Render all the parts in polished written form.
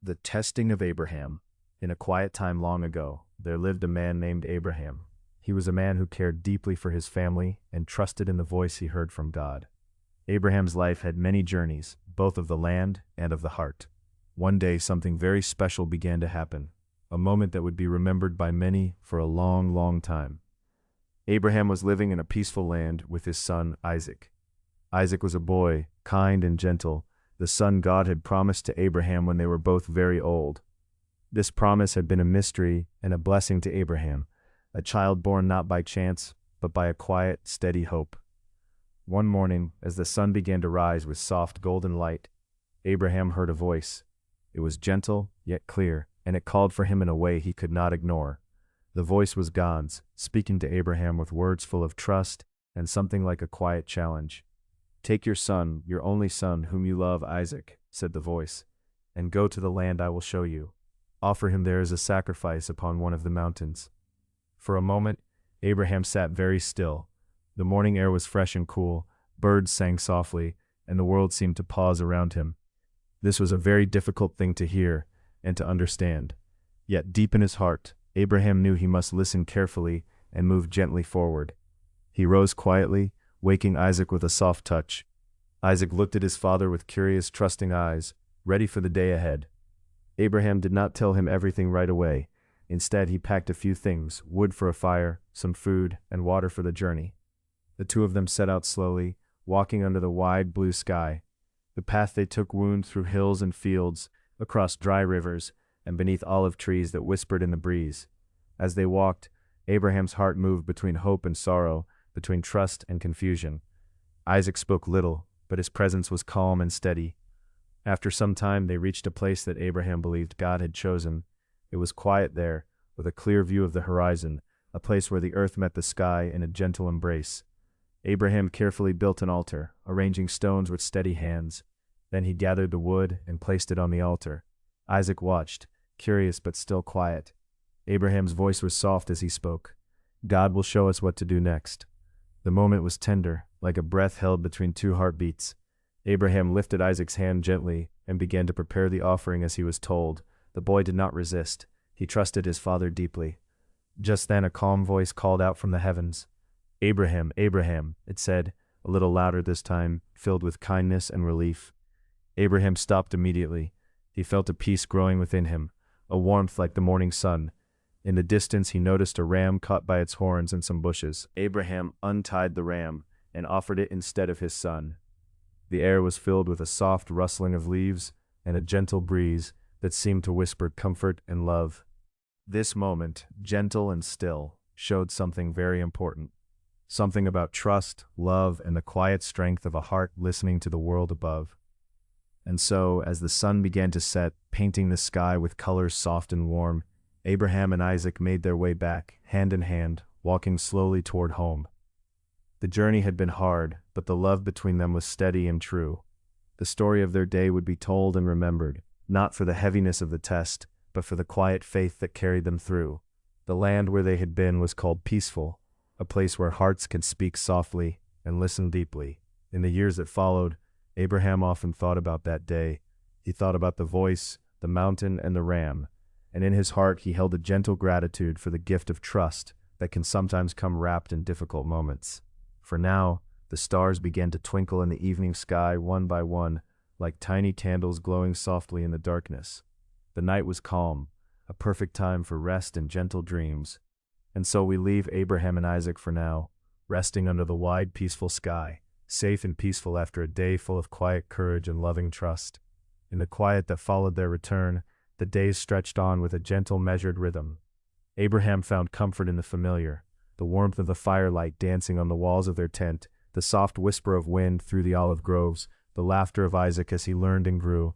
The testing of Abraham. In a quiet time long ago, there lived a man named Abraham. He was a man who cared deeply for his family and trusted in the voice he heard from God. Abraham's life had many journeys, both of the land and of the heart. One day something very special began to happen, a moment that would be remembered by many for a long, long time. Abraham was living in a peaceful land with his son Isaac. Isaac was a boy, kind and gentle, the son God had promised to Abraham when they were both very old. This promise had been a mystery and a blessing to Abraham, a child born not by chance, but by a quiet, steady hope. One morning, as the sun began to rise with soft golden light, Abraham heard a voice. It was gentle, yet clear, and it called for him in a way he could not ignore. The voice was God's, speaking to Abraham with words full of trust and something like a quiet challenge. "Take your son, your only son, whom you love, Isaac," said the voice, "and go to the land I will show you. Offer him there as a sacrifice upon one of the mountains." For a moment, Abraham sat very still. The morning air was fresh and cool, birds sang softly, and the world seemed to pause around him. This was a very difficult thing to hear and to understand. Yet deep in his heart, Abraham knew he must listen carefully and move gently forward. He rose quietly, waking Isaac with a soft touch. Isaac looked at his father with curious, trusting eyes, ready for the day ahead. Abraham did not tell him everything right away. Instead, he packed a few things, wood for a fire, some food, and water for the journey. The two of them set out slowly, walking under the wide blue sky. The path they took wound through hills and fields, across dry rivers, and beneath olive trees that whispered in the breeze. As they walked, Abraham's heart moved between hope and sorrow, between trust and confusion. Isaac spoke little, but his presence was calm and steady. After some time, they reached a place that Abraham believed God had chosen. It was quiet there, with a clear view of the horizon, a place where the earth met the sky in a gentle embrace. Abraham carefully built an altar, arranging stones with steady hands. Then he gathered the wood and placed it on the altar. Isaac watched, curious but still quiet. Abraham's voice was soft as he spoke. "God will show us what to do next." The moment was tender, like a breath held between two heartbeats. Abraham lifted Isaac's hand gently and began to prepare the offering as he was told. The boy did not resist. He trusted his father deeply. Just then a calm voice called out from the heavens. "Abraham, Abraham," it said, a little louder this time, filled with kindness and relief. Abraham stopped immediately. He felt a peace growing within him, a warmth like the morning sun. In the distance he noticed a ram caught by its horns in some bushes. Abraham untied the ram and offered it instead of his son. The air was filled with a soft rustling of leaves and a gentle breeze that seemed to whisper comfort and love. This moment, gentle and still, showed something very important. Something about trust, love, and the quiet strength of a heart listening to the world above. And so, as the sun began to set, painting the sky with colors soft and warm, Abraham and Isaac made their way back, hand in hand, walking slowly toward home. The journey had been hard, but the love between them was steady and true. The story of their day would be told and remembered, not for the heaviness of the test, but for the quiet faith that carried them through. The land where they had been was called Peaceful, a place where hearts can speak softly and listen deeply. In the years that followed, Abraham often thought about that day. He thought about the voice, the mountain, and the ram, and in his heart he held a gentle gratitude for the gift of trust that can sometimes come wrapped in difficult moments. For now, the stars began to twinkle in the evening sky one by one, like tiny candles glowing softly in the darkness. The night was calm, a perfect time for rest and gentle dreams. And so we leave Abraham and Isaac for now, resting under the wide, peaceful sky, safe and peaceful after a day full of quiet courage and loving trust. In the quiet that followed their return, the days stretched on with a gentle, measured rhythm. Abraham found comfort in the familiar, the warmth of the firelight dancing on the walls of their tent, the soft whisper of wind through the olive groves, the laughter of Isaac as he learned and grew.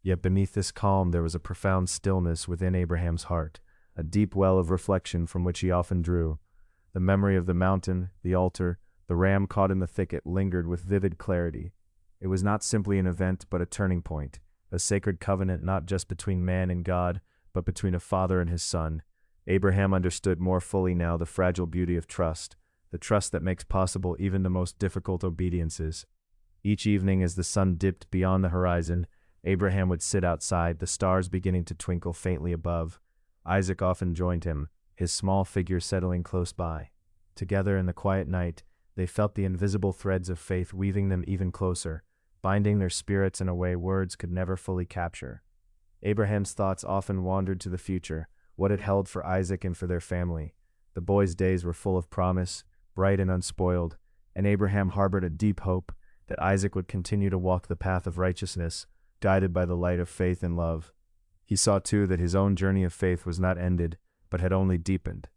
Yet beneath this calm there was a profound stillness within Abraham's heart, a deep well of reflection from which he often drew. The memory of the mountain, the altar, the ram caught in the thicket lingered with vivid clarity. It was not simply an event but a turning point, a sacred covenant not just between man and God, but between a father and his son. Abraham understood more fully now the fragile beauty of trust, the trust that makes possible even the most difficult obediences. Each evening as the sun dipped beyond the horizon, Abraham would sit outside, the stars beginning to twinkle faintly above. Isaac often joined him, his small figure settling close by. Together in the quiet night, they felt the invisible threads of faith weaving them even closer, binding their spirits in a way words could never fully capture. Abraham's thoughts often wandered to the future, what it held for Isaac and for their family. The boy's days were full of promise, bright and unspoiled, and Abraham harbored a deep hope that Isaac would continue to walk the path of righteousness, guided by the light of faith and love. He saw too that his own journey of faith was not ended, but had only deepened.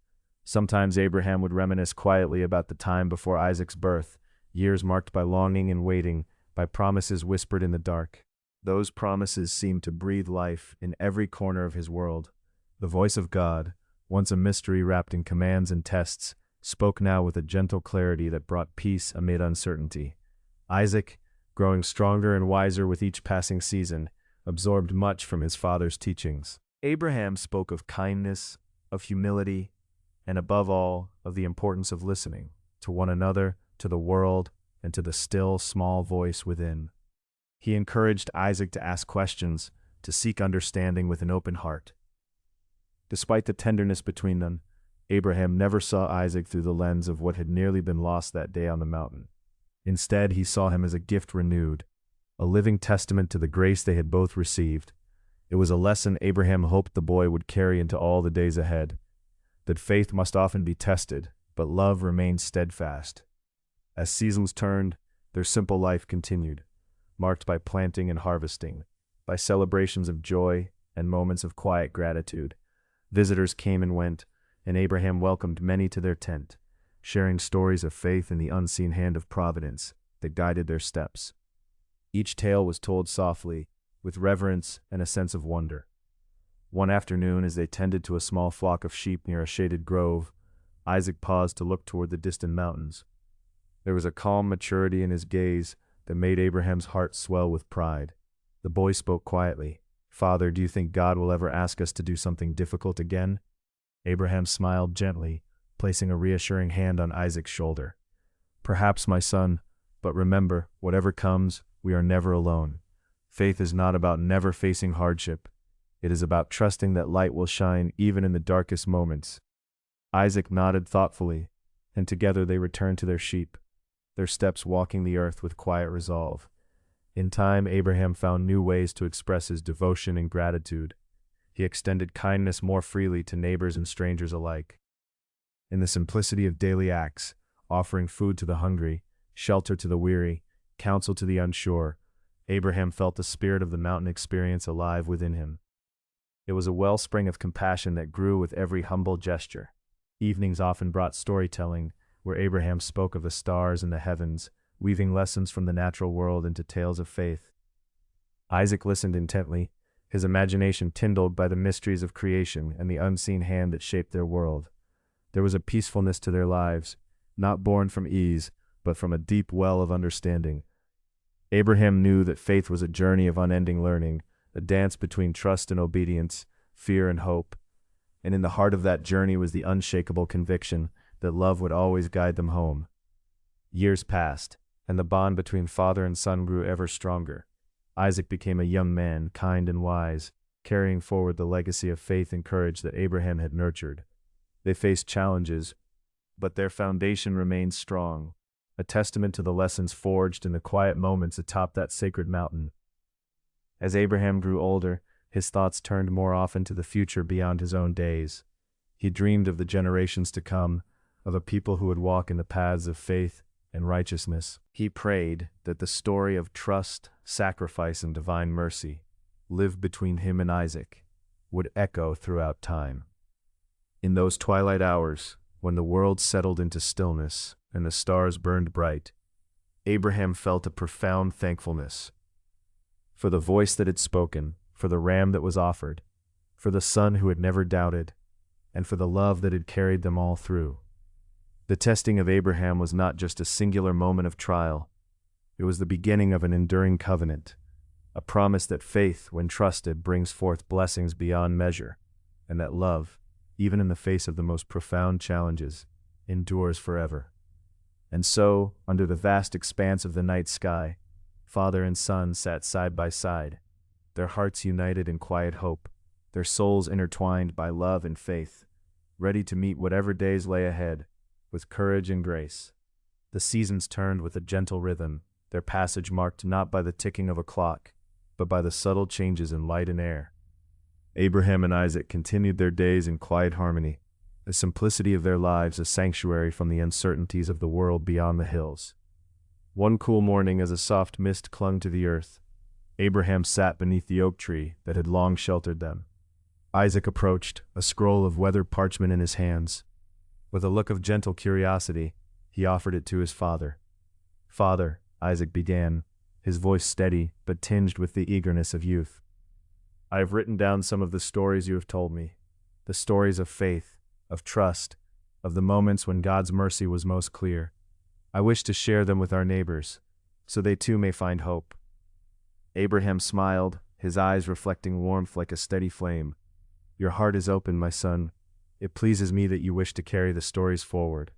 Sometimes Abraham would reminisce quietly about the time before Isaac's birth, years marked by longing and waiting, by promises whispered in the dark. Those promises seemed to breathe life in every corner of his world. The voice of God, once a mystery wrapped in commands and tests, spoke now with a gentle clarity that brought peace amid uncertainty. Isaac, growing stronger and wiser with each passing season, absorbed much from his father's teachings. Abraham spoke of kindness, of humility, and above all, of the importance of listening to one another, to the world, and to the still, small voice within. He encouraged Isaac to ask questions, to seek understanding with an open heart. Despite the tenderness between them, Abraham never saw Isaac through the lens of what had nearly been lost that day on the mountain. Instead, he saw him as a gift renewed, a living testament to the grace they had both received. It was a lesson Abraham hoped the boy would carry into all the days ahead, that faith must often be tested, but love remained steadfast. As seasons turned, their simple life continued, marked by planting and harvesting, by celebrations of joy and moments of quiet gratitude. Visitors came and went, and Abraham welcomed many to their tent, sharing stories of faith in the unseen hand of providence that guided their steps. Each tale was told softly, with reverence and a sense of wonder. One afternoon, as they tended to a small flock of sheep near a shaded grove, Isaac paused to look toward the distant mountains. There was a calm maturity in his gaze that made Abraham's heart swell with pride. The boy spoke quietly. "Father, do you think God will ever ask us to do something difficult again?" Abraham smiled gently, placing a reassuring hand on Isaac's shoulder. "Perhaps, my son, but remember, whatever comes, we are never alone. Faith is not about never facing hardship. It is about trusting that light will shine even in the darkest moments." Isaac nodded thoughtfully, and together they returned to their sheep, their steps walking the earth with quiet resolve. In time, Abraham found new ways to express his devotion and gratitude. He extended kindness more freely to neighbors and strangers alike. In the simplicity of daily acts, offering food to the hungry, shelter to the weary, counsel to the unsure, Abraham felt the spirit of the mountain experience alive within him. It was a wellspring of compassion that grew with every humble gesture. Evenings often brought storytelling, where Abraham spoke of the stars and the heavens, weaving lessons from the natural world into tales of faith. Isaac listened intently, his imagination kindled by the mysteries of creation and the unseen hand that shaped their world. There was a peacefulness to their lives, not born from ease, but from a deep well of understanding. Abraham knew that faith was a journey of unending learning, a dance between trust and obedience, fear and hope. And in the heart of that journey was the unshakable conviction that love would always guide them home. Years passed, and the bond between father and son grew ever stronger. Isaac became a young man, kind and wise, carrying forward the legacy of faith and courage that Abraham had nurtured. They faced challenges, but their foundation remained strong, a testament to the lessons forged in the quiet moments atop that sacred mountain. As Abraham grew older, his thoughts turned more often to the future beyond his own days. He dreamed of the generations to come, of a people who would walk in the paths of faith and righteousness. He prayed that the story of trust, sacrifice, and divine mercy, lived between him and Isaac, would echo throughout time. In those twilight hours, when the world settled into stillness and the stars burned bright, Abraham felt a profound thankfulness for the voice that had spoken, for the ram that was offered, for the son who had never doubted, and for the love that had carried them all through. The testing of Abraham was not just a singular moment of trial. It was the beginning of an enduring covenant, a promise that faith, when trusted, brings forth blessings beyond measure, and that love, even in the face of the most profound challenges, endures forever. And so, under the vast expanse of the night sky, father and son sat side by side, their hearts united in quiet hope, their souls intertwined by love and faith, ready to meet whatever days lay ahead, with courage and grace. The seasons turned with a gentle rhythm, their passage marked not by the ticking of a clock, but by the subtle changes in light and air. Abraham and Isaac continued their days in quiet harmony, the simplicity of their lives a sanctuary from the uncertainties of the world beyond the hills. One cool morning, as a soft mist clung to the earth, Abraham sat beneath the oak tree that had long sheltered them. Isaac approached, a scroll of weathered parchment in his hands. With a look of gentle curiosity, he offered it to his father. "Father," Isaac began, his voice steady but tinged with the eagerness of youth. "I have written down some of the stories you have told me, the stories of faith, of trust, of the moments when God's mercy was most clear. I wish to share them with our neighbors, so they too may find hope." Abraham smiled, his eyes reflecting warmth like a steady flame. "Your heart is open, my son. It pleases me that you wish to carry the stories forward.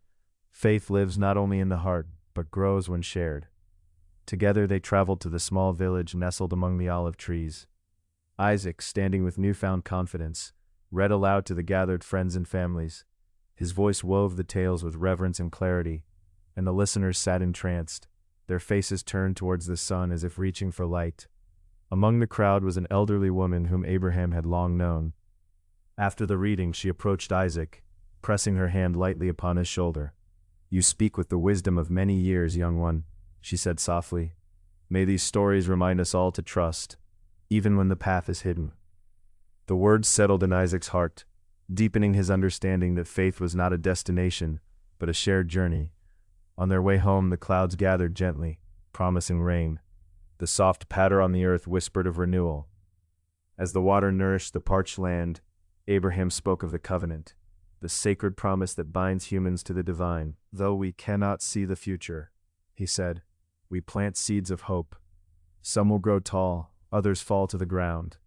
Faith lives not only in the heart, but grows when shared." Together they traveled to the small village nestled among the olive trees. Isaac, standing with newfound confidence, read aloud to the gathered friends and families. His voice wove the tales with reverence and clarity, and the listeners sat entranced, their faces turned towards the sun as if reaching for light. Among the crowd was an elderly woman whom Abraham had long known. After the reading, she approached Isaac, pressing her hand lightly upon his shoulder. "You speak with the wisdom of many years, young one," she said softly. "May these stories remind us all to trust, even when the path is hidden." The words settled in Isaac's heart, deepening his understanding that faith was not a destination, but a shared journey. On their way home, the clouds gathered gently, promising rain. The soft patter on the earth whispered of renewal. As the water nourished the parched land, Abraham spoke of the covenant, the sacred promise that binds humans to the divine. "Though we cannot see the future," he said, "we plant seeds of hope. Some will grow tall, others fall to the ground.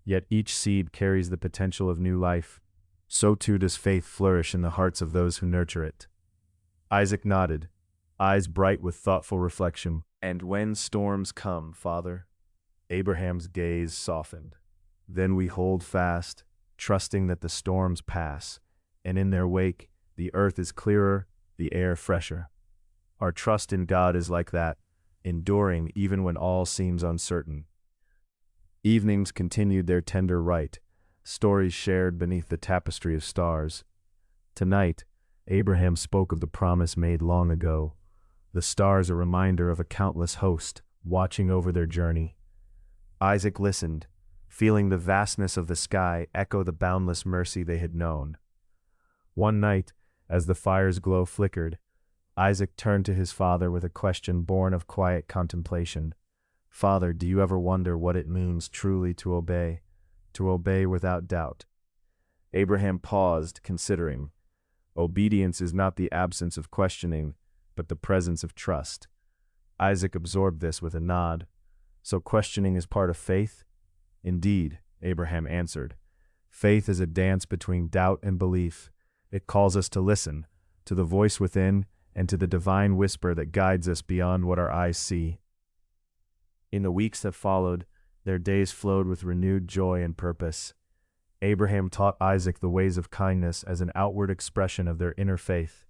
Yet each seed carries the potential of new life. So too does faith flourish in the hearts of those who nurture it." Isaac nodded, eyes bright with thoughtful reflection. "And when storms come, Father?" Abraham's gaze softened. "Then we hold fast, trusting that the storms pass, and in their wake, the earth is clearer, the air fresher. Our trust in God is like that, enduring even when all seems uncertain." Evenings continued their tender rite, stories shared beneath the tapestry of stars. Tonight, Abraham spoke of the promise made long ago, the stars a reminder of a countless host watching over their journey. Isaac listened, feeling the vastness of the sky echo the boundless mercy they had known. One night, as the fire's glow flickered, Isaac turned to his father with a question born of quiet contemplation. "Father, do you ever wonder what it means truly to obey without doubt?" Abraham paused, considering. Obedience is not the absence of questioning, but the presence of trust. Isaac absorbed this with a nod. "So questioning is part of faith?" "Indeed," Abraham answered. "Faith is a dance between doubt and belief. It calls us to listen, to the voice within, and to the divine whisper that guides us beyond what our eyes see." In the weeks that followed, their days flowed with renewed joy and purpose. Abraham taught Isaac the ways of kindness as an outward expression of their inner faith.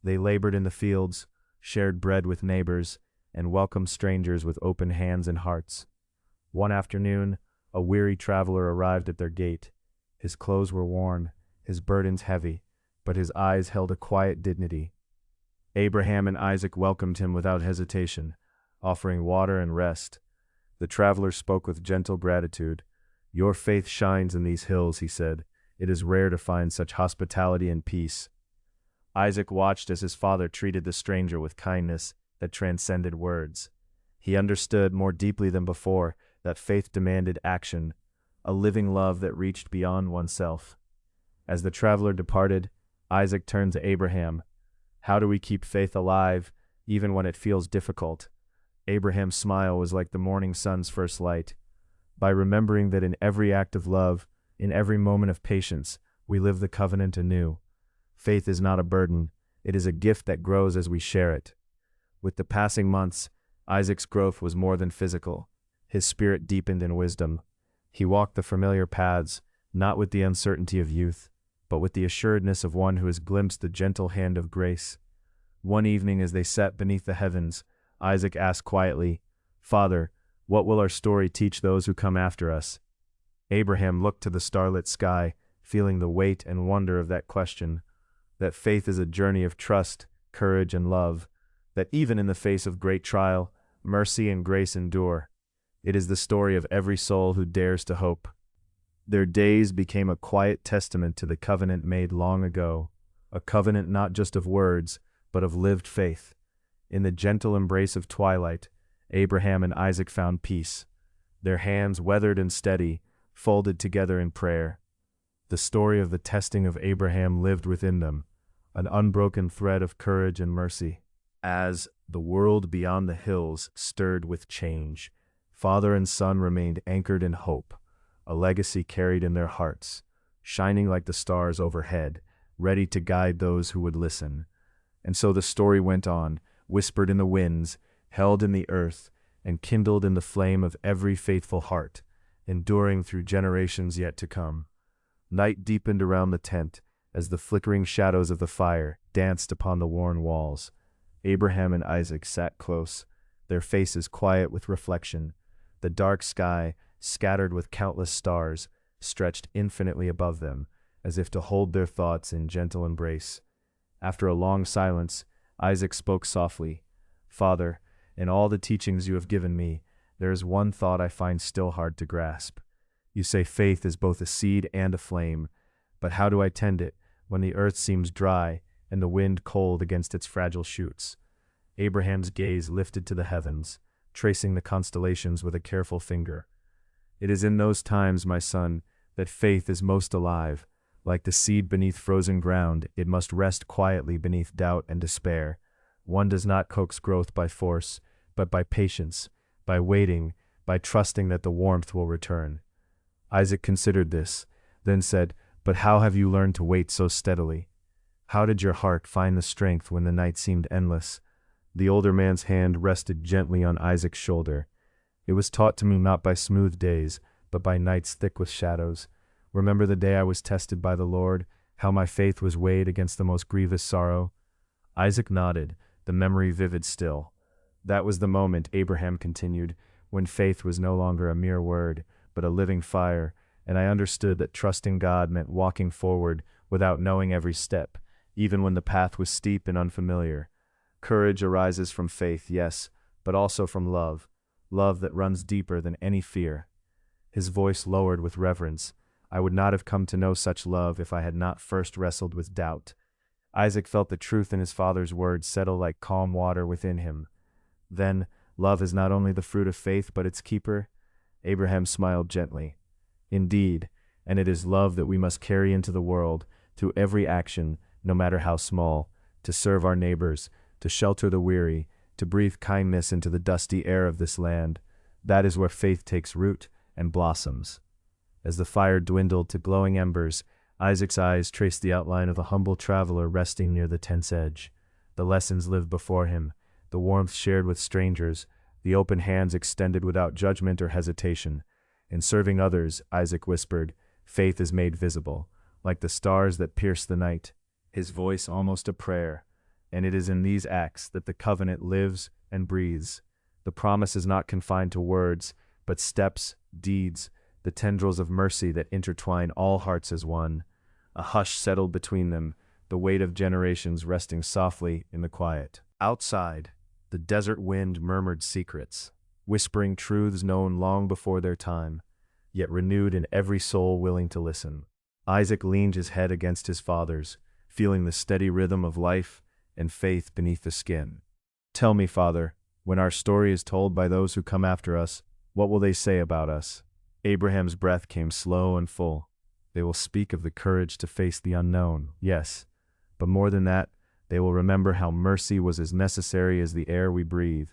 They labored in the fields, shared bread with neighbors, and welcomed strangers with open hands and hearts. One afternoon, a weary traveler arrived at their gate. His clothes were worn, his burdens heavy, but his eyes held a quiet dignity. Abraham and Isaac welcomed him without hesitation, offering water and rest. The traveler spoke with gentle gratitude. "Your faith shines in these hills," he said. "It is rare to find such hospitality and peace." Isaac watched as his father treated the stranger with kindness that transcended words. He understood more deeply than before that faith demanded action, a living love that reached beyond oneself. As the traveler departed, Isaac turned to Abraham. "How do we keep faith alive, even when it feels difficult?" Abraham's smile was like the morning sun's first light. "By remembering that in every act of love, in every moment of patience, we live the covenant anew. Faith is not a burden, it is a gift that grows as we share it." With the passing months, Isaac's growth was more than physical. His spirit deepened in wisdom. He walked the familiar paths, not with the uncertainty of youth, but with the assuredness of one who has glimpsed the gentle hand of grace. One evening as they sat beneath the heavens, Isaac asked quietly, "Father, what will our story teach those who come after us?" Abraham looked to the starlit sky, feeling the weight and wonder of that question, that faith is a journey of trust, courage, and love, that even in the face of great trial, mercy and grace endure. It is the story of every soul who dares to hope. Their days became a quiet testament to the covenant made long ago, a covenant not just of words, but of lived faith. In the gentle embrace of twilight, Abraham and Isaac found peace, their hands weathered and steady, folded together in prayer. The story of the testing of Abraham lived within them, an unbroken thread of courage and mercy. As the world beyond the hills stirred with change, father and son remained anchored in hope, a legacy carried in their hearts, shining like the stars overhead, ready to guide those who would listen. And so the story went on, whispered in the winds, held in the earth, and kindled in the flame of every faithful heart, enduring through generations yet to come. Night deepened around the tent, as the flickering shadows of the fire danced upon the worn walls. Abraham and Isaac sat close, their faces quiet with reflection. The dark sky, scattered with countless stars, stretched infinitely above them, as if to hold their thoughts in gentle embrace. After a long silence, Isaac spoke softly, "Father, in all the teachings you have given me, there is one thought I find still hard to grasp. You say faith is both a seed and a flame, but how do I tend it when the earth seems dry and the wind cold against its fragile shoots?" Abraham's gaze lifted to the heavens, tracing the constellations with a careful finger. "It is in those times, my son, that faith is most alive. Like the seed beneath frozen ground, it must rest quietly beneath doubt and despair. One does not coax growth by force, but by patience, by waiting, by trusting that the warmth will return." Isaac considered this, then said, "But how have you learned to wait so steadily? How did your heart find the strength when the night seemed endless?" The older man's hand rested gently on Isaac's shoulder. "It was taught to me not by smooth days, but by nights thick with shadows. Remember the day I was tested by the Lord, how my faith was weighed against the most grievous sorrow?" Isaac nodded, the memory vivid still. "That was the moment," Abraham continued, "when faith was no longer a mere word, but a living fire, and I understood that trusting God meant walking forward without knowing every step, even when the path was steep and unfamiliar. Courage arises from faith, yes, but also from love, love that runs deeper than any fear." His voice lowered with reverence. "I would not have come to know such love if I had not first wrestled with doubt." Isaac felt the truth in his father's words settle like calm water within him. "Then, love is not only the fruit of faith, but its keeper?" Abraham smiled gently. "Indeed, and it is love that we must carry into the world, through every action, no matter how small, to serve our neighbors, to shelter the weary, to breathe kindness into the dusty air of this land. That is where faith takes root and blossoms." As the fire dwindled to glowing embers, Isaac's eyes traced the outline of a humble traveler resting near the tent's edge. The lessons lived before him, the warmth shared with strangers, the open hands extended without judgment or hesitation. In serving others, Isaac whispered, "Faith is made visible, like the stars that pierce the night," his voice almost a prayer. And it is in these acts that the covenant lives and breathes. The promise is not confined to words, but steps, deeds, the tendrils of mercy that intertwine all hearts as one. A hush settled between them, the weight of generations resting softly in the quiet. Outside, the desert wind murmured secrets, whispering truths known long before their time, yet renewed in every soul willing to listen. Isaac leaned his head against his father's, feeling the steady rhythm of life and faith beneath the skin. "Tell me, Father, when our story is told by those who come after us, what will they say about us?" Abraham's breath came slow and full. "They will speak of the courage to face the unknown, yes, but more than that, they will remember how mercy was as necessary as the air we breathe.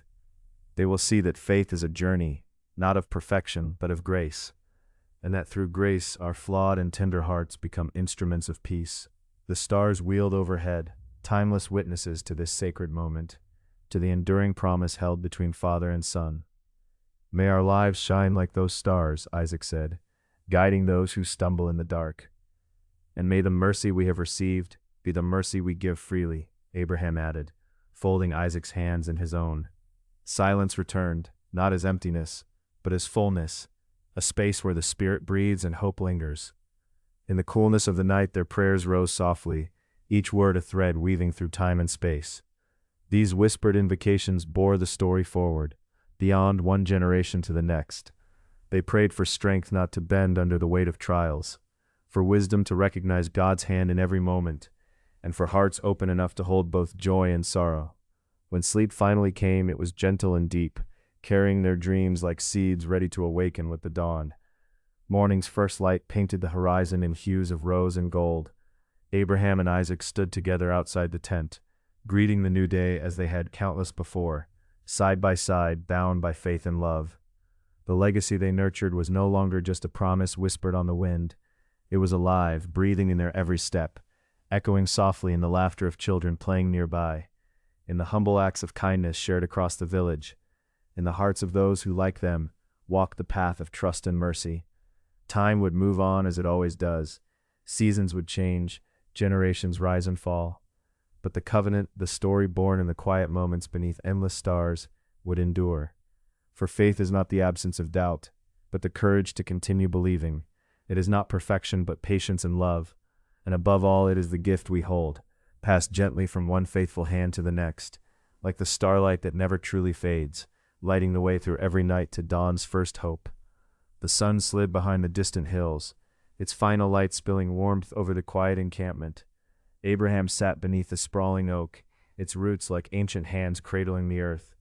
They will see that faith is a journey, not of perfection, but of grace, and that through grace our flawed and tender hearts become instruments of peace." The stars wheeled overhead, timeless witnesses to this sacred moment, to the enduring promise held between father and son. May our lives shine like those stars, Isaac said, guiding those who stumble in the dark. And may the mercy we have received be the mercy we give freely, Abraham added, folding Isaac's hands in his own. Silence returned, not as emptiness, but as fullness, a space where the spirit breathes and hope lingers. In the coolness of the night their prayers rose softly, each word a thread weaving through time and space. These whispered invocations bore the story forward, beyond one generation to the next. They prayed for strength not to bend under the weight of trials, for wisdom to recognize God's hand in every moment, and for hearts open enough to hold both joy and sorrow. When sleep finally came, it was gentle and deep, carrying their dreams like seeds ready to awaken with the dawn. Morning's first light painted the horizon in hues of rose and gold. Abraham and Isaac stood together outside the tent, greeting the new day as they had countless before, side by side, bound by faith and love. The legacy they nurtured was no longer just a promise whispered on the wind. It was alive, breathing in their every step, echoing softly in the laughter of children playing nearby, in the humble acts of kindness shared across the village, in the hearts of those who, like them, walked the path of trust and mercy. Time would move on as it always does. Seasons would change, generations rise and fall. But the covenant, the story born in the quiet moments beneath endless stars, would endure. For faith is not the absence of doubt, but the courage to continue believing. It is not perfection, but patience and love. And above all, it is the gift we hold, passed gently from one faithful hand to the next, like the starlight that never truly fades, lighting the way through every night to dawn's first hope. The sun slid behind the distant hills, its final light spilling warmth over the quiet encampment. Abraham sat beneath the sprawling oak, its roots like ancient hands cradling the earth.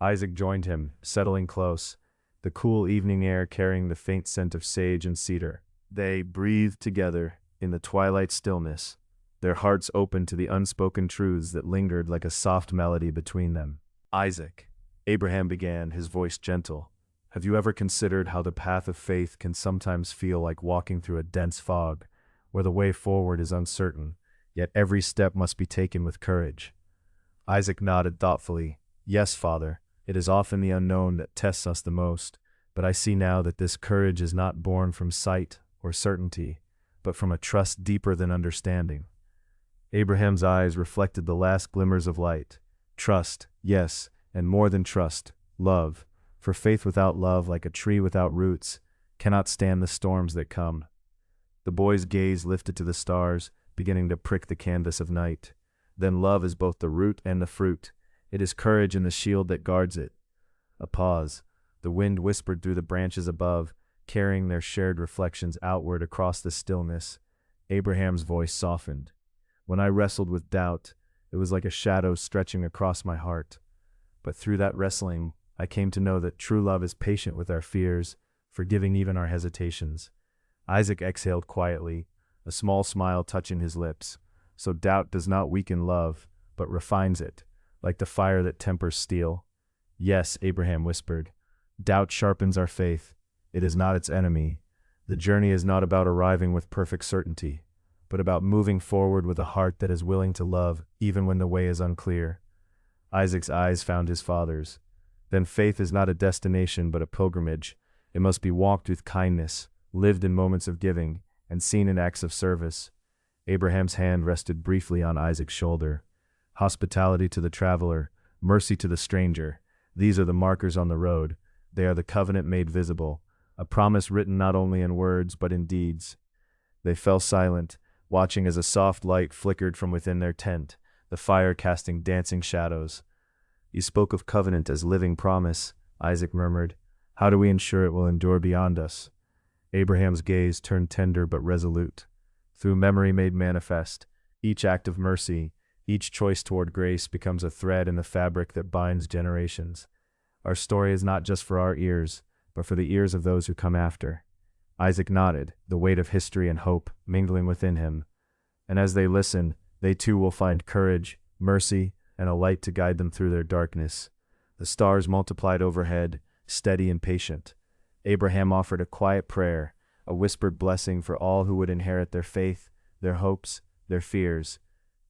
Isaac joined him, settling close, the cool evening air carrying the faint scent of sage and cedar. They breathed together in the twilight stillness, their hearts open to the unspoken truths that lingered like a soft melody between them. Isaac, Abraham began, his voice gentle. Have you ever considered how the path of faith can sometimes feel like walking through a dense fog, where the way forward is uncertain, yet every step must be taken with courage? Isaac nodded thoughtfully. Yes, Father, it is often the unknown that tests us the most, but I see now that this courage is not born from sight or certainty, but from a trust deeper than understanding. Abraham's eyes reflected the last glimmers of light. Trust, yes, and more than trust, love. For faith without love, like a tree without roots, cannot stand the storms that come. The boy's gaze lifted to the stars, beginning to prick the canvas of night. Then love is both the root and the fruit. It is courage and the shield that guards it. A pause. The wind whispered through the branches above, carrying their shared reflections outward across the stillness. Abraham's voice softened. When I wrestled with doubt, it was like a shadow stretching across my heart. But through that wrestling, I came to know that true love is patient with our fears, forgiving even our hesitations. Isaac exhaled quietly, a small smile touching his lips. So doubt does not weaken love, but refines it, like the fire that tempers steel. Yes, Abraham whispered. Doubt sharpens our faith. It is not its enemy. The journey is not about arriving with perfect certainty, but about moving forward with a heart that is willing to love even when the way is unclear. Isaac's eyes found his father's. Then faith is not a destination but a pilgrimage. It must be walked with kindness, lived in moments of giving, and seen in acts of service. Abraham's hand rested briefly on Isaac's shoulder. Hospitality to the traveler, mercy to the stranger. These are the markers on the road. They are the covenant made visible, a promise written not only in words but in deeds. They fell silent, watching as a soft light flickered from within their tent, the fire casting dancing shadows. You spoke of covenant as living promise, Isaac murmured. How do we ensure it will endure beyond us? Abraham's gaze turned tender but resolute. Through memory made manifest, each act of mercy, each choice toward grace becomes a thread in the fabric that binds generations. Our story is not just for our ears, but for the ears of those who come after. Isaac nodded, the weight of history and hope mingling within him. And as they listen, they too will find courage, mercy, and a light to guide them through their darkness. The stars multiplied overhead, steady and patient. Abraham offered a quiet prayer, a whispered blessing for all who would inherit their faith, their hopes, their fears.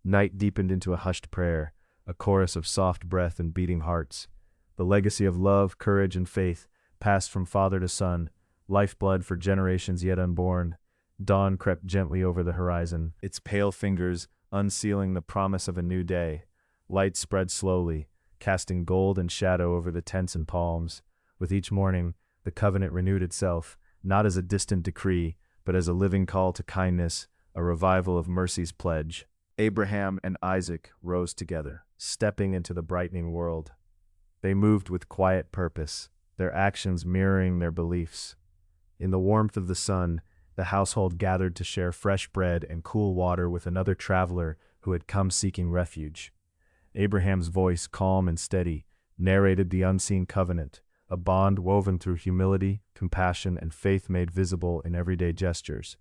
Night deepened into a hushed prayer, a chorus of soft breath and beating hearts. The legacy of love, courage, and faith, passed from father to son, lifeblood for generations yet unborn. Dawn crept gently over the horizon, its pale fingers unsealing the promise of a new day. Light spread slowly, casting gold and shadow over the tents and palms. With each morning, the covenant renewed itself, not as a distant decree, but as a living call to kindness, a revival of mercy's pledge. Abraham and Isaac rose together, stepping into the brightening world. They moved with quiet purpose, their actions mirroring their beliefs. In the warmth of the sun, the household gathered to share fresh bread and cool water with another traveler who had come seeking refuge. Abraham's voice, calm and steady, narrated the unseen covenant, a bond woven through humility, compassion, and faith made visible in everyday gestures.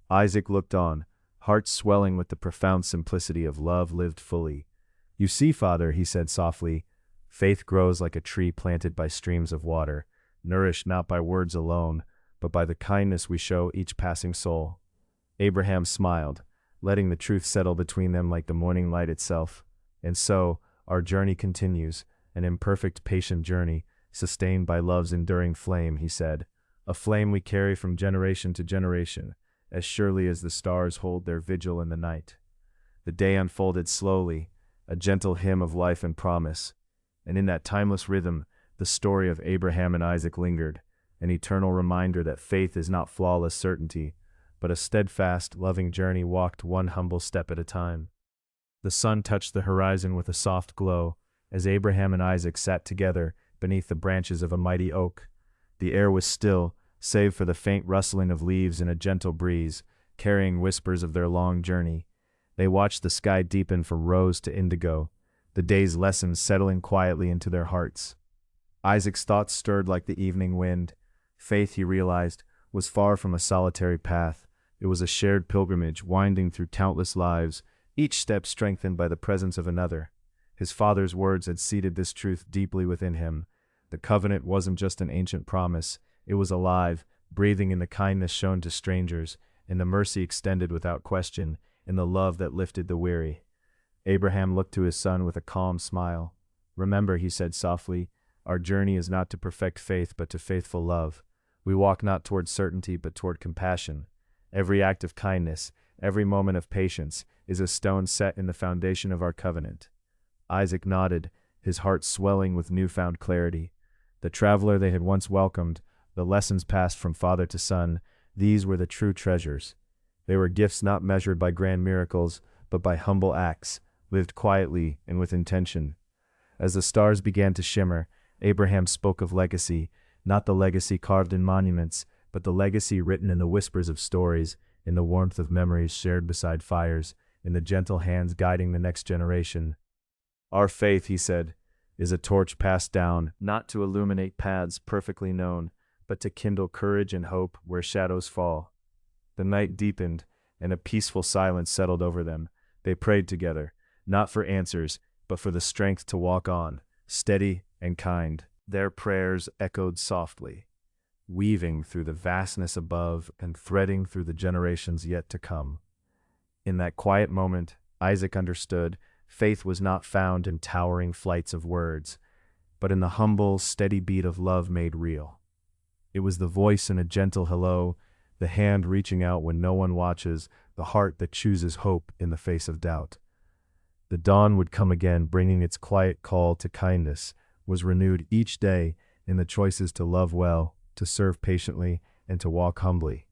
Isaac looked on, heart swelling with the profound simplicity of love lived fully. "You see, Father," he said softly, "faith grows like a tree planted by streams of water, nourished not by words alone, but by the kindness we show each passing soul." Abraham smiled, letting the truth settle between them like the morning light itself. "And so, our journey continues, an imperfect, patient journey, sustained by love's enduring flame," he said, "a flame we carry from generation to generation, as surely as the stars hold their vigil in the night." The day unfolded slowly, a gentle hymn of life and promise, and in that timeless rhythm, the story of Abraham and Isaac lingered, an eternal reminder that faith is not flawless certainty, but a steadfast, loving journey walked one humble step at a time. The sun touched the horizon with a soft glow, as Abraham and Isaac sat together beneath the branches of a mighty oak. The air was still, save for the faint rustling of leaves in a gentle breeze, carrying whispers of their long journey. They watched the sky deepen from rose to indigo, the day's lessons settling quietly into their hearts. Isaac's thoughts stirred like the evening wind. Faith, he realized, was far from a solitary path. It was a shared pilgrimage winding through countless lives, each step strengthened by the presence of another. His father's words had seeded this truth deeply within him. The covenant wasn't just an ancient promise, it was alive, breathing in the kindness shown to strangers, in the mercy extended without question, in the love that lifted the weary. Abraham looked to his son with a calm smile. "Remember," he said softly, "our journey is not to perfect faith but to faithful love. We walk not toward certainty but toward compassion. Every act of kindness, every moment of patience, is a stone set in the foundation of our covenant." Isaac nodded, his heart swelling with newfound clarity. The traveler they had once welcomed, the lessons passed from father to son, these were the true treasures. They were gifts not measured by grand miracles, but by humble acts, lived quietly and with intention. As the stars began to shimmer, Abraham spoke of legacy, not the legacy carved in monuments, but the legacy written in the whispers of stories, in the warmth of memories shared beside fires, in the gentle hands guiding the next generation. "Our faith," he said, "is a torch passed down, not to illuminate paths perfectly known, but to kindle courage and hope where shadows fall." The night deepened, and a peaceful silence settled over them. They prayed together, not for answers, but for the strength to walk on, steady and kind. Their prayers echoed softly, weaving through the vastness above and threading through the generations yet to come. In that quiet moment, Isaac understood faith was not found in towering flights of words, but in the humble, steady beat of love made real. It was the voice in a gentle hello, the hand reaching out when no one watches, the heart that chooses hope in the face of doubt. The dawn would come again, bringing its quiet call to kindness, was renewed each day in the choices to love well, to serve patiently, and to walk humbly.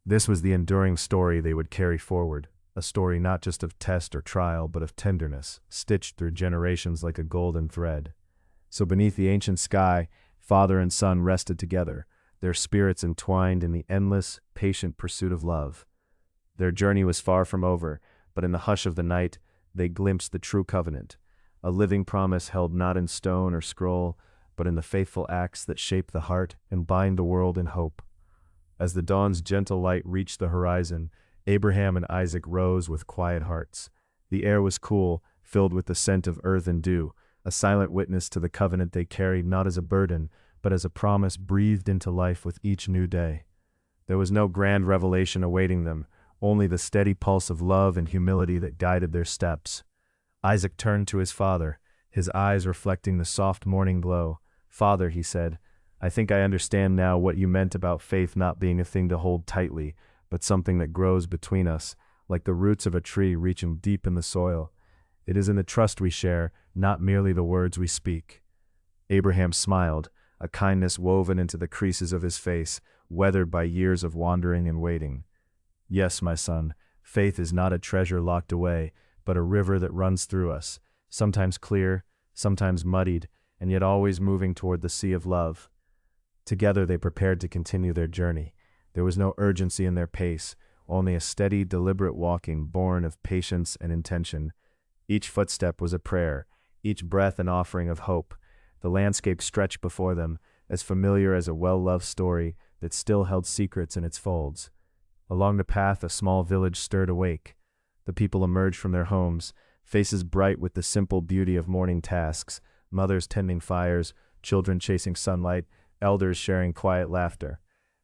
This was the enduring story they would carry forward, a story not just of test or trial, but of tenderness, stitched through generations like a golden thread. So beneath the ancient sky, father and son rested together, their spirits entwined in the endless, patient pursuit of love. Their journey was far from over, but in the hush of the night, they glimpsed the true covenant, a living promise held not in stone or scroll, but in the faithful acts that shape the heart and bind the world in hope. As the dawn's gentle light reached the horizon, Abraham and Isaac rose with quiet hearts. The air was cool, filled with the scent of earth and dew, a silent witness to the covenant they carried not as a burden, but as a promise breathed into life with each new day. There was no grand revelation awaiting them, only the steady pulse of love and humility that guided their steps. Isaac turned to his father, his eyes reflecting the soft morning glow. "Father," he said, I think I understand now what you meant about faith not being a thing to hold tightly, but something that grows between us, like the roots of a tree reaching deep in the soil. It is in the trust we share, not merely the words we speak. Abraham smiled, a kindness woven into the creases of his face, weathered by years of wandering and waiting. Yes, my son, faith is not a treasure locked away, but a river that runs through us, sometimes clear, sometimes muddied, and yet always moving toward the sea of love. Together they prepared to continue their journey. There was no urgency in their pace, only a steady, deliberate walking born of patience and intention. Each footstep was a prayer, each breath an offering of hope. The landscape stretched before them, as familiar as a well-loved story that still held secrets in its folds. Along the path a small village stirred awake. The people emerged from their homes, faces bright with the simple beauty of morning tasks, mothers tending fires, children chasing sunlight, elders sharing quiet laughter.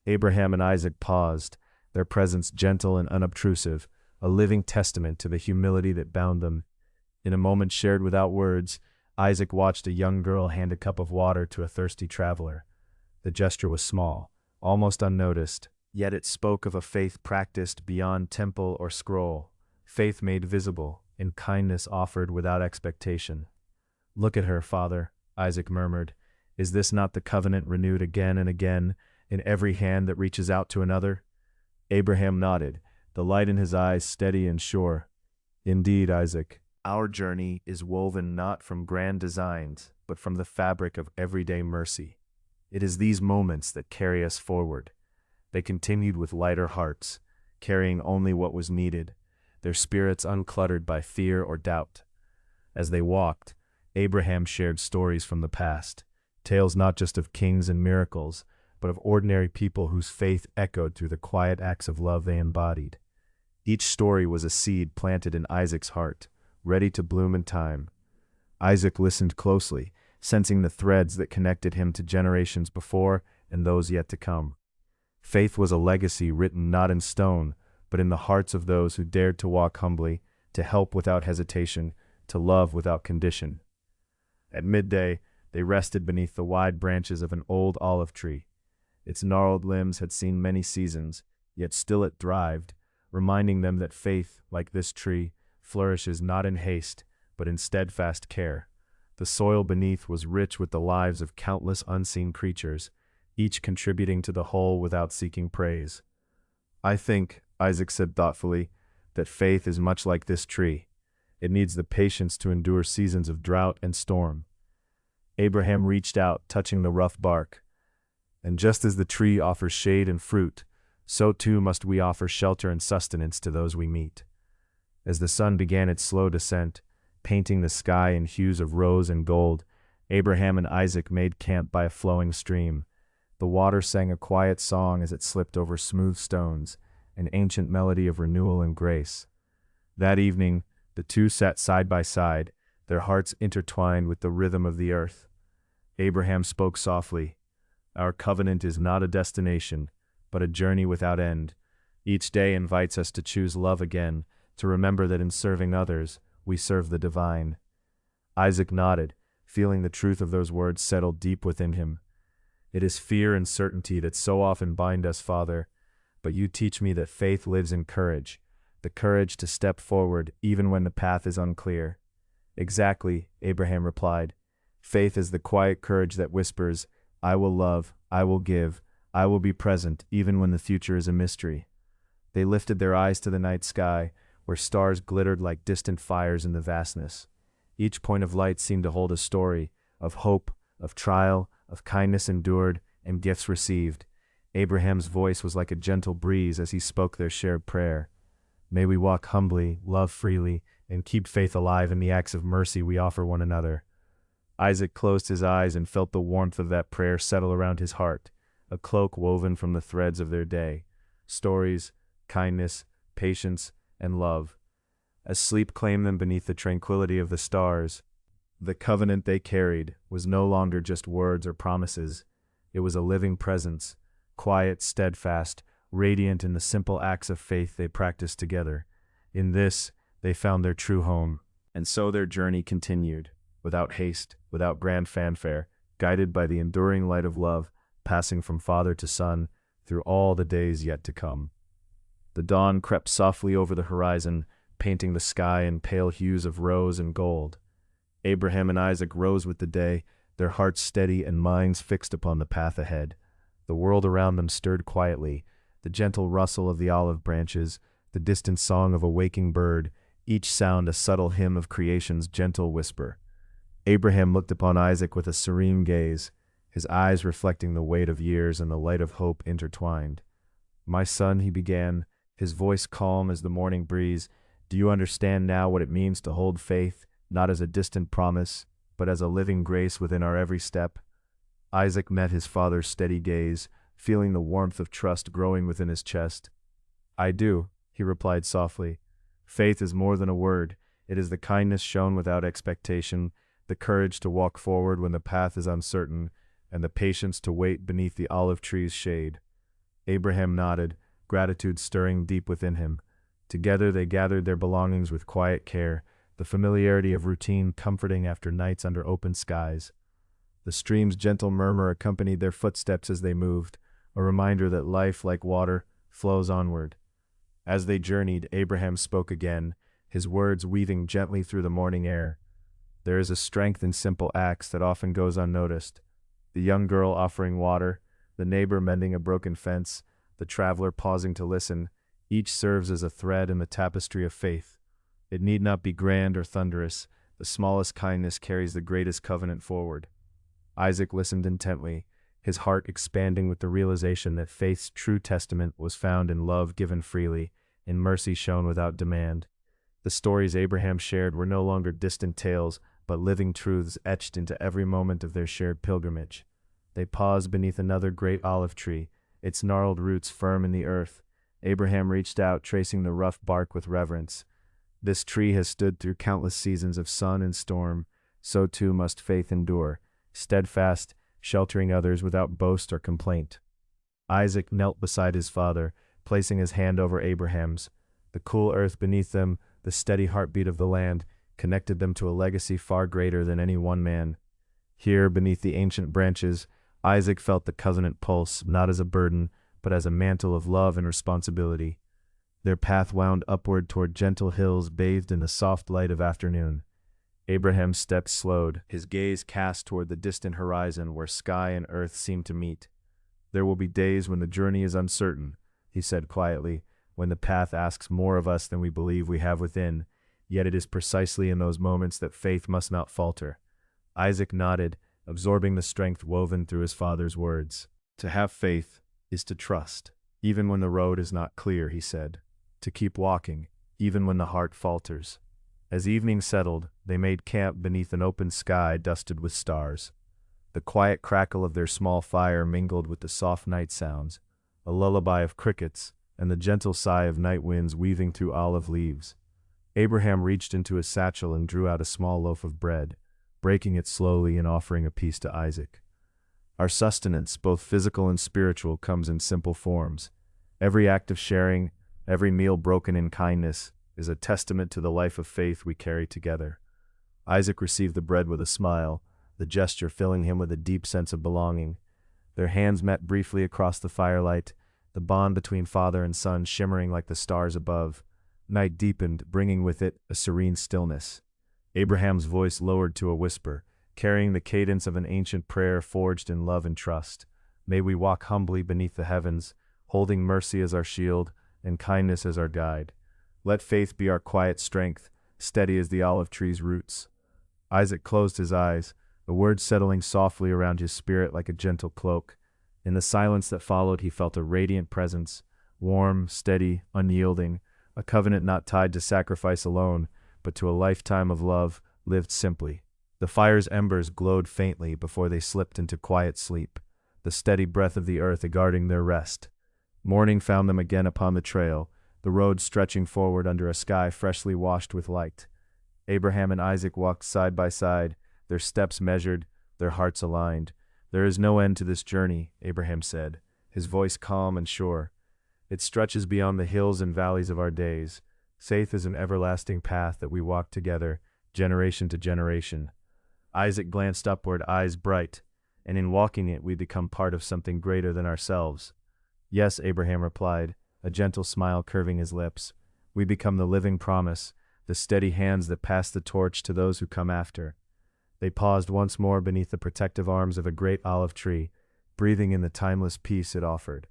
Abraham and Isaac paused, their presence gentle and unobtrusive, a living testament to the humility that bound them. In a moment shared without words, Isaac watched a young girl hand a cup of water to a thirsty traveler. The gesture was small, almost unnoticed, yet it spoke of a faith practiced beyond temple or scroll, faith made visible, in kindness offered without expectation. "Look at her, father," Isaac murmured. "Is this not the covenant renewed again and again, in every hand that reaches out to another?" Abraham nodded, the light in his eyes steady and sure. "Indeed, Isaac, our journey is woven not from grand designs, but from the fabric of everyday mercy. It is these moments that carry us forward." They continued with lighter hearts, carrying only what was needed, their spirits uncluttered by fear or doubt. As they walked, Abraham shared stories from the past, tales not just of kings and miracles, but of ordinary people whose faith echoed through the quiet acts of love they embodied. Each story was a seed planted in Isaac's heart, ready to bloom in time. Isaac listened closely, sensing the threads that connected him to generations before and those yet to come. Faith was a legacy written not in stone, but in the hearts of those who dared to walk humbly, to help without hesitation, to love without condition. At midday, they rested beneath the wide branches of an old olive tree. Its gnarled limbs had seen many seasons, yet still it thrived, reminding them that faith, like this tree, flourishes not in haste, but in steadfast care. The soil beneath was rich with the lives of countless unseen creatures, each contributing to the whole without seeking praise. "I think," Isaac said thoughtfully, "that faith is much like this tree. It needs the patience to endure seasons of drought and storm." Abraham reached out, touching the rough bark. "And just as the tree offers shade and fruit, so too must we offer shelter and sustenance to those we meet." As the sun began its slow descent, painting the sky in hues of rose and gold, Abraham and Isaac made camp by a flowing stream. The water sang a quiet song as it slipped over smooth stones, an ancient melody of renewal and grace. That evening, the two sat side by side, their hearts intertwined with the rhythm of the earth. Abraham spoke softly, "Our covenant is not a destination, but a journey without end. Each day invites us to choose love again, to remember that in serving others, we serve the divine." Isaac nodded, feeling the truth of those words settle deep within him. "It is fear and certainty that so often bind us, Father, but you teach me that faith lives in courage, the courage to step forward even when the path is unclear." "Exactly," Abraham replied. "Faith is the quiet courage that whispers, 'I will love, I will give, I will be present even when the future is a mystery.'" They lifted their eyes to the night sky, where stars glittered like distant fires in the vastness. Each point of light seemed to hold a story, of hope, of trial, of kindness endured, and gifts received. Abraham's voice was like a gentle breeze as he spoke their shared prayer. "May we walk humbly, love freely, and keep faith alive in the acts of mercy we offer one another." Isaac closed his eyes and felt the warmth of that prayer settle around his heart, a cloak woven from the threads of their day. Stories, kindness, patience, and love. As sleep claimed them beneath the tranquility of the stars, the covenant they carried was no longer just words or promises. It was a living presence, quiet, steadfast, radiant in the simple acts of faith they practiced together. In this, they found their true home. And so their journey continued, without haste, without grand fanfare, guided by the enduring light of love, passing from father to son through all the days yet to come. The dawn crept softly over the horizon, painting the sky in pale hues of rose and gold. Abraham and Isaac rose with the day, their hearts steady and minds fixed upon the path ahead. The world around them stirred quietly, the gentle rustle of the olive branches, the distant song of a waking bird, each sound a subtle hymn of creation's gentle whisper. Abraham looked upon Isaac with a serene gaze, his eyes reflecting the weight of years and the light of hope intertwined. "My son," he began, his voice calm as the morning breeze, "do you understand now what it means to hold faith, not as a distant promise, but as a living grace within our every step?" Isaac met his father's steady gaze, feeling the warmth of trust growing within his chest. "I do," he replied softly. "Faith is more than a word. It is the kindness shown without expectation, the courage to walk forward when the path is uncertain, and the patience to wait beneath the olive tree's shade." Abraham nodded, gratitude stirring deep within him. Together they gathered their belongings with quiet care, the familiarity of routine comforting after nights under open skies. The stream's gentle murmur accompanied their footsteps as they moved, a reminder that life, like water, flows onward. As they journeyed, Abraham spoke again, his words weaving gently through the morning air. "There is a strength in simple acts that often goes unnoticed. The young girl offering water, the neighbor mending a broken fence, the traveler pausing to listen, each serves as a thread in the tapestry of faith. It need not be grand or thunderous, the smallest kindness carries the greatest covenant forward." Isaac listened intently, his heart expanding with the realization that faith's true testament was found in love given freely, in mercy shown without demand. The stories Abraham shared were no longer distant tales, but living truths etched into every moment of their shared pilgrimage. They paused beneath another great olive tree, its gnarled roots firm in the earth. Abraham reached out, tracing the rough bark with reverence. "This tree has stood through countless seasons of sun and storm, so too must faith endure, steadfast, sheltering others without boast or complaint." Isaac knelt beside his father, placing his hand over Abraham's. The cool earth beneath them, the steady heartbeat of the land, connected them to a legacy far greater than any one man. Here, beneath the ancient branches, Isaac felt the covenant pulse, not as a burden, but as a mantle of love and responsibility. Their path wound upward toward gentle hills bathed in the soft light of afternoon. Abraham's steps slowed, his gaze cast toward the distant horizon where sky and earth seemed to meet. "There will be days when the journey is uncertain," he said quietly, "when the path asks more of us than we believe we have within, yet it is precisely in those moments that faith must not falter." Isaac nodded, absorbing the strength woven through his father's words. "To have faith is to trust, even when the road is not clear," he said. "To keep walking, even when the heart falters." As evening settled, they made camp beneath an open sky dusted with stars. The quiet crackle of their small fire mingled with the soft night sounds, a lullaby of crickets, and the gentle sigh of night winds weaving through olive leaves. Abraham reached into his satchel and drew out a small loaf of bread, breaking it slowly and offering a piece to Isaac. "Our sustenance, both physical and spiritual, comes in simple forms. Every act of sharing, every meal broken in kindness, is a testament to the life of faith we carry together." Isaac received the bread with a smile, the gesture filling him with a deep sense of belonging. Their hands met briefly across the firelight, the bond between father and son shimmering like the stars above. Night deepened, bringing with it a serene stillness. Abraham's voice lowered to a whisper, carrying the cadence of an ancient prayer forged in love and trust. "May we walk humbly beneath the heavens, holding mercy as our shield and kindness as our guide. Let faith be our quiet strength, steady as the olive tree's roots." Isaac closed his eyes, the words settling softly around his spirit like a gentle cloak. In the silence that followed, he felt a radiant presence, warm, steady, unyielding, a covenant not tied to sacrifice alone, but to a lifetime of love lived simply. The fire's embers glowed faintly before they slipped into quiet sleep, the steady breath of the earth guarding their rest. Morning found them again upon the trail, the road stretching forward under a sky freshly washed with light. Abraham and Isaac walked side by side, their steps measured, their hearts aligned. "There is no end to this journey," Abraham said, his voice calm and sure. "It stretches beyond the hills and valleys of our days. Faith is an everlasting path that we walk together, generation to generation." Isaac glanced upward, eyes bright. and in walking it we become part of something greater than ourselves. Yes, Abraham replied, a gentle smile curving his lips. We become the living promise, the steady hands that pass the torch to those who come after. They paused once more beneath the protective arms of a great olive tree, breathing in the timeless peace it offered.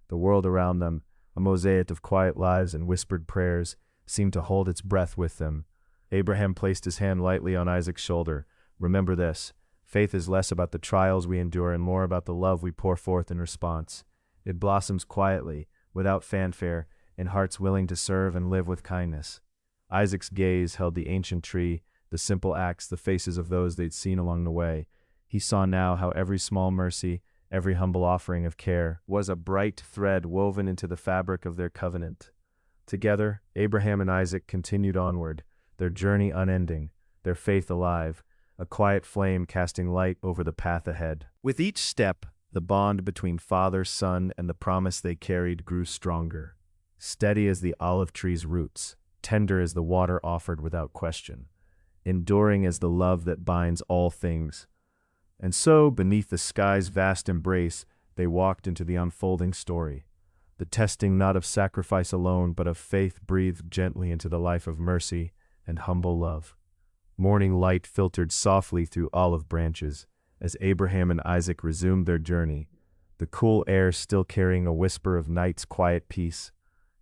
The world around them, a mosaic of quiet lives and whispered prayers, seemed to hold its breath with them. Abraham placed his hand lightly on Isaac's shoulder. Remember this, faith is less about the trials we endure and more about the love we pour forth in response. It blossoms quietly, without fanfare, in hearts willing to serve and live with kindness. Isaac's gaze held the ancient tree, the simple acts, the faces of those they'd seen along the way. He saw now how every small mercy, every humble offering of care, was a bright thread woven into the fabric of their covenant. Together, Abraham and Isaac continued onward, their journey unending, their faith alive, a quiet flame casting light over the path ahead. With each step, the bond between father, son, and the promise they carried grew stronger. Steady as the olive tree's roots, tender as the water offered without question, enduring as the love that binds all things. And so, beneath the sky's vast embrace, they walked into the unfolding story. The testing not of sacrifice alone, but of faith breathed gently into the life of mercy and humble love. Morning light filtered softly through olive branches as Abraham and Isaac resumed their journey, the cool air still carrying a whisper of night's quiet peace.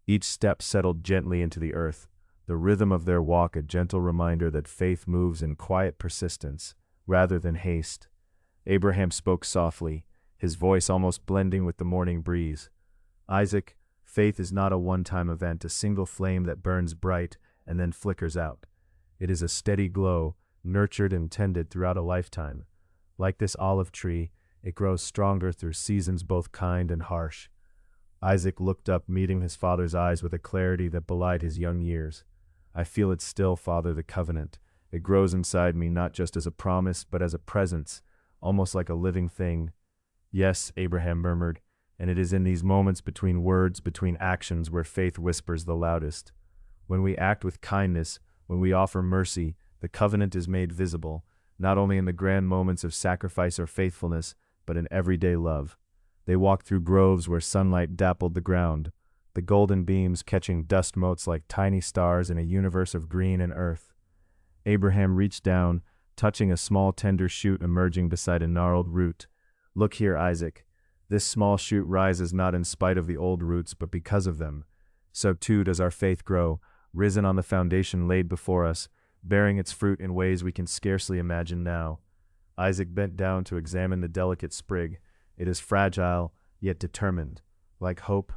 Each step settled gently into the earth, the rhythm of their walk a gentle reminder that faith moves in quiet persistence, rather than haste. Abraham spoke softly, his voice almost blending with the morning breeze. Isaac, faith is not a one-time event, a single flame that burns bright and then flickers out. It is a steady glow, nurtured and tended throughout a lifetime. Like this olive tree, it grows stronger through seasons both kind and harsh. Isaac looked up, meeting his father's eyes with a clarity that belied his young years. I feel it still, Father, the covenant. It grows inside me not just as a promise, but as a presence, almost like a living thing. Yes, Abraham murmured, and it is in these moments between words, between actions, where faith whispers the loudest. When we act with kindness, when we offer mercy, the covenant is made visible, not only in the grand moments of sacrifice or faithfulness, but in everyday love. They walked through groves where sunlight dappled the ground, the golden beams catching dust motes like tiny stars in a universe of green and earth. Abraham reached down, touching a small tender shoot emerging beside a gnarled root. Look here, Isaac. This small shoot rises not in spite of the old roots, but because of them. So too does our faith grow, risen on the foundation laid before us, bearing its fruit in ways we can scarcely imagine now. Isaac bent down to examine the delicate sprig. It is fragile, yet determined. Like hope?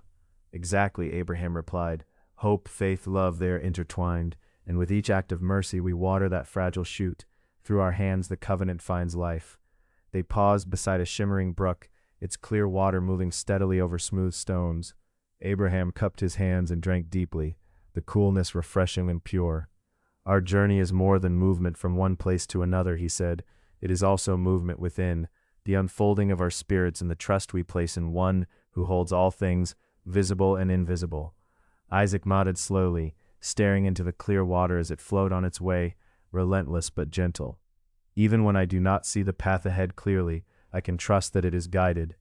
Exactly, Abraham replied. Hope, faith, love, they are intertwined, and with each act of mercy we water that fragile shoot. Through our hands the covenant finds life. They paused beside a shimmering brook, its clear water moving steadily over smooth stones. Abraham cupped his hands and drank deeply, the coolness refreshing and pure. Our journey is more than movement from one place to another, he said. It is also movement within, the unfolding of our spirits and the trust we place in one who holds all things, visible and invisible. Isaac nodded slowly, staring into the clear water as it flowed on its way, relentless but gentle. Even when I do not see the path ahead clearly, I can trust that it is guided.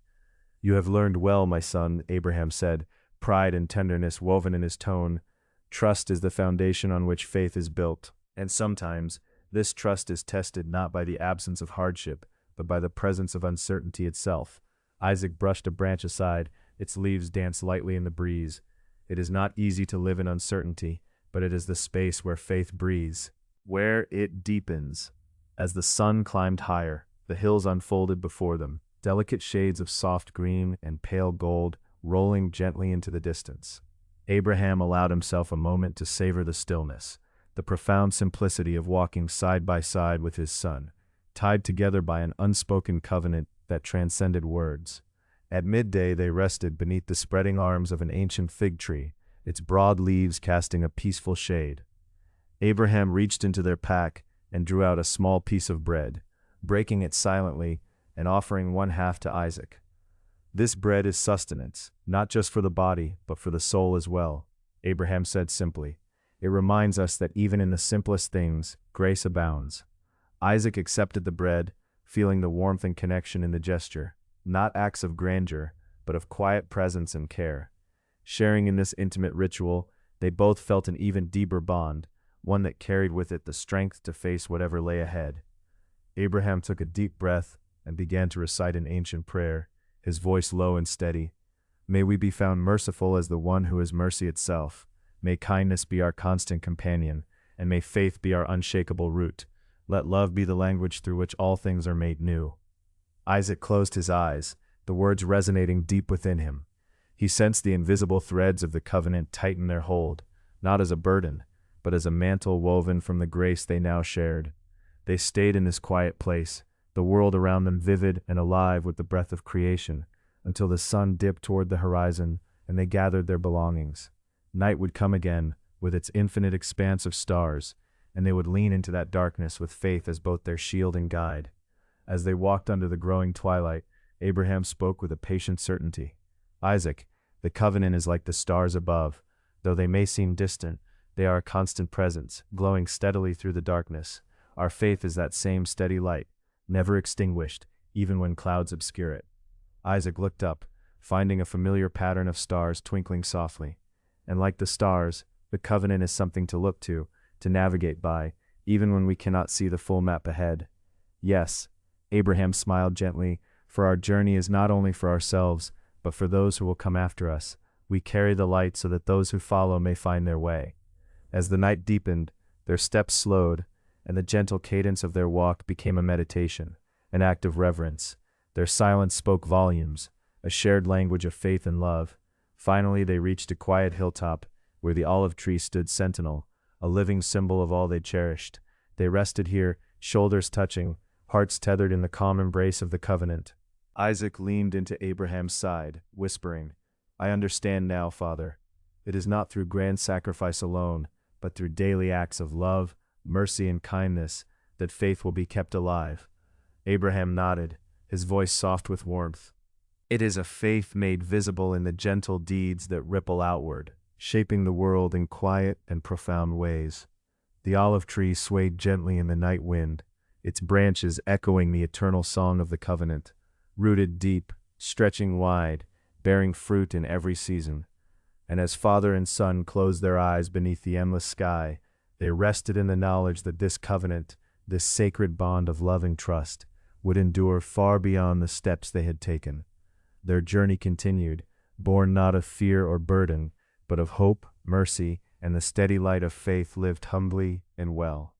You have learned well, my son, Abraham said, pride and tenderness woven in his tone. Trust is the foundation on which faith is built, and sometimes this trust is tested not by the absence of hardship, but by the presence of uncertainty itself. Isaac brushed a branch aside, its leaves danced lightly in the breeze. It is not easy to live in uncertainty, but it is the space where faith breathes, where it deepens. As the sun climbed higher, the hills unfolded before them, delicate shades of soft green and pale gold rolling gently into the distance. Abraham allowed himself a moment to savor the stillness, the profound simplicity of walking side by side with his son, tied together by an unspoken covenant that transcended words. At midday they rested beneath the spreading arms of an ancient fig tree, its broad leaves casting a peaceful shade. Abraham reached into their pack and drew out a small piece of bread, breaking it silently and offering one half to Isaac. This bread is sustenance, not just for the body, but for the soul as well, Abraham said simply. It reminds us that even in the simplest things, grace abounds. Isaac accepted the bread, feeling the warmth and connection in the gesture, not acts of grandeur, but of quiet presence and care. Sharing in this intimate ritual, they both felt an even deeper bond, one that carried with it the strength to face whatever lay ahead. Abraham took a deep breath and began to recite an ancient prayer, his voice low and steady. May we be found merciful as the one who is mercy itself. May kindness be our constant companion, and may faith be our unshakable root. Let love be the language through which all things are made new. Isaac closed his eyes, the words resonating deep within him. He sensed the invisible threads of the covenant tighten their hold, not as a burden, but as a mantle woven from the grace they now shared. They stayed in this quiet place, the world around them vivid and alive with the breath of creation, until the sun dipped toward the horizon and they gathered their belongings. Night would come again, with its infinite expanse of stars, and they would lean into that darkness with faith as both their shield and guide. As they walked under the growing twilight, Abraham spoke with a patient certainty. Isaac, the covenant is like the stars above. Though they may seem distant, they are a constant presence, glowing steadily through the darkness. Our faith is that same steady light, never extinguished, even when clouds obscure it. Isaac looked up, finding a familiar pattern of stars twinkling softly. And like the stars, the covenant is something to look to navigate by, even when we cannot see the full map ahead. Yes, Abraham smiled gently, for our journey is not only for ourselves, but for those who will come after us. We carry the light so that those who follow may find their way. As the night deepened, their steps slowed, and the gentle cadence of their walk became a meditation, an act of reverence. Their silence spoke volumes, a shared language of faith and love. Finally, they reached a quiet hilltop, where the olive tree stood sentinel, a living symbol of all they cherished. They rested here, shoulders touching, hearts tethered in the calm embrace of the covenant. Isaac leaned into Abraham's side, whispering, I understand now, Father. It is not through grand sacrifice alone, but through daily acts of love, mercy, and kindness that faith will be kept alive. Abraham nodded, his voice soft with warmth. It is a faith made visible in the gentle deeds that ripple outward, shaping the world in quiet and profound ways. The olive tree swayed gently in the night wind, its branches echoing the eternal song of the covenant, rooted deep, stretching wide, bearing fruit in every season. And as father and son closed their eyes beneath the endless sky, they rested in the knowledge that this covenant, this sacred bond of loving trust, would endure far beyond the steps they had taken. Their journey continued, born not of fear or burden, but of hope, mercy, and the steady light of faith lived humbly and well.